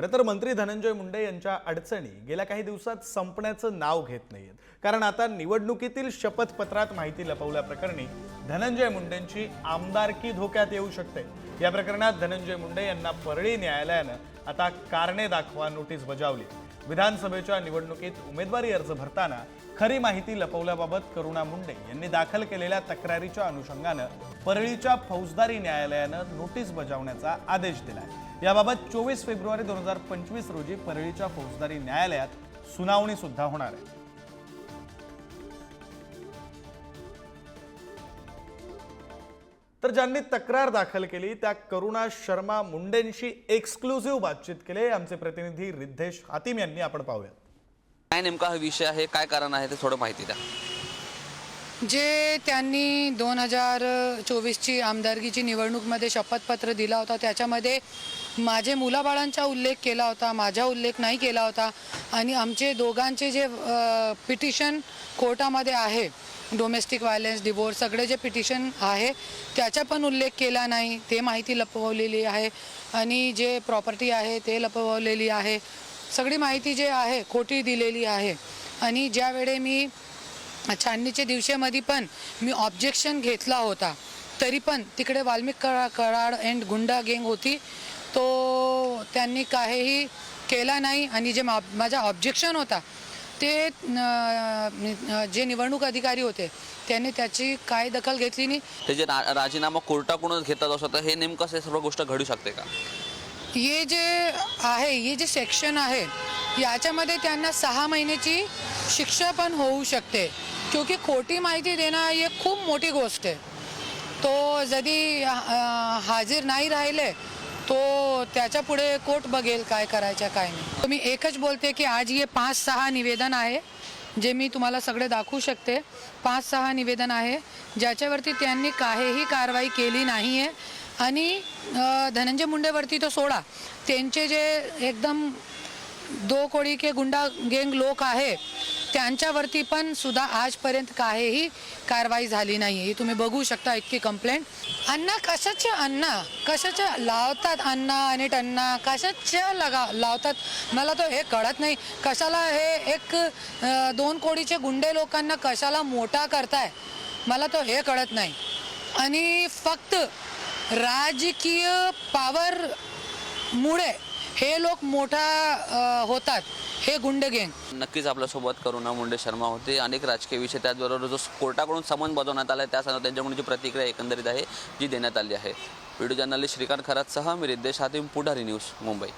खरं तर मंत्री धनंजय मुंडे यांच्या अडचणी गेल्या काही दिवसात संपण्याचं नाव घेत नाहीयेत। कारण आता निवडणुकीतील शपथपत्रात माहिती लपवल्याप्रकरणी धनंजय मुंडेंची आमदारकी धोक्यात येऊ शकते। या प्रकरणात धनंजय मुंडे यांना परळी न्यायालयानं आता कारणे दाखवा नोटीस बजावली। विधानसभेच्या निवडणुकीत उमेदवारी अर्ज भरताना खरी माहिती लपवल्याबाबत करुणा मुंडे यांनी दाखल केलेल्या तक्रारीच्या अनुषंगानं परळीच्या फौजदारी न्यायालयानं नोटीस बजावण्याचा आदेश दिलाय। याबाबत 24 फेब्रुवारी 2025 रोजी परळीच्या फौजदारी न्यायालयात सुनावणी सुद्धा होणार आहे। तर ज्यांनी तक्रार दाखल केली त्या करुणा शर्मा मुंडेंशी एक्सक्लुझिव्ह बातचीत केली आमचे प्रतिनिधी रिद्धेश हातीम यांनी। आपण पाहूया काय नेमका हा विषय आहे, काय कारण आहे ते थोडं माहिती द्या। जे त्यांनी 2024ची आमदारकीची निवडणूकमध्ये शपथपत्र दिला होता त्याच्यामध्ये माझे मुलाबाळांचा उल्लेख केला होता, माझा उल्लेख नाही केला होता। आणि आमचे दोघांचे जे पिटिशन कोर्टामध्ये आहे, डोमेस्टिक व्हायलन्स, डिवोर्स सगळे जे पिटिशन आहे त्याचा पण उल्लेख केला नाही, ते माहिती लपवलेली आहे। आणि जे प्रॉपर्टी आहे ते लपवलेली आहे, सगळी माहिती जे आहे खोटी दिलेली आहे। आणि ज्यावेळे मी छाननीच्या दिवसामध्ये पण मी ऑब्जेक्शन घेतला होता, तरी पण तिकडे वाल्मिक कराड अँड गुंडा गँग होती, तो त्यांनी काहीही केला नाही। आणि जे माझा ऑब्जेक्शन होता ते जे निवडणूक अधिकारी होते त्यांनी त्याची काय दखल घेतली नाही। ते जे राजीनामा कोर्टाकडूनच घेतात असं तर हे नेमकं असे सर्व गोष्ट घडू शकते का? ये जे आहे, ये जे सेक्शन आहे याच्यामध्ये त्यांना 6 महिन्याची शिक्षा पण होऊ शकते, क्योंकि खोटी माहिती देणं ही खूप मोठी गोष्ट आहे। तो जरी हाजीर नाही राहिले तो त्याच्या पुढे कोर्ट बघेल काय करायचं काय नाही। मी एकच बोलते की आज ये 5-6 निवेदन आहे जे मी तुम्हाला सगळे दाखवू शकते। 5-6 निवेदन आहे ज्याच्यावरती त्यांनी काहीही कारवाई केली नाही आहे। आणि धनंजय मुंडेवरती तो सोडा, त्यांचे जे एकदम 2 कोडी के गुंडा गँग लोक आहे त्यांच्यावरती पण सुद्धा आजपर्यंत काहीही कारवाई झाली नाही। हे तुम्ही बघू शकता इतकी कंप्लेंट। अन्न कशाच्या लावतात, अन्न आणि टन्ना कशाच्या लावतात मला तो हे कळत नाही। कशाला हे 2 कोडीचे गुंडे लोकांना कशाला मोठा करताय मला तो हे कळत नाही। आणि फक्त राजकीय पावर मुळे हे लोक मोठा होतात, हे गुंड गँग। नक्कीच आपल्यासोबत करुणा मुंडे शर्मा होते। अनेक राजकीय विषय त्याचबरोबर जो कोर्टाकडून समन बजावण्यात आला आहे त्या संदर्भात त्यांच्याकडून जी प्रतिक्रिया एकंदरीत आहे जी देण्यात आली आहे। व्हिडिओ जर्नलिस्ट श्रीकांत खरातसह मी रिद्धेश हातीम, पुढारी न्यूज, मुंबई।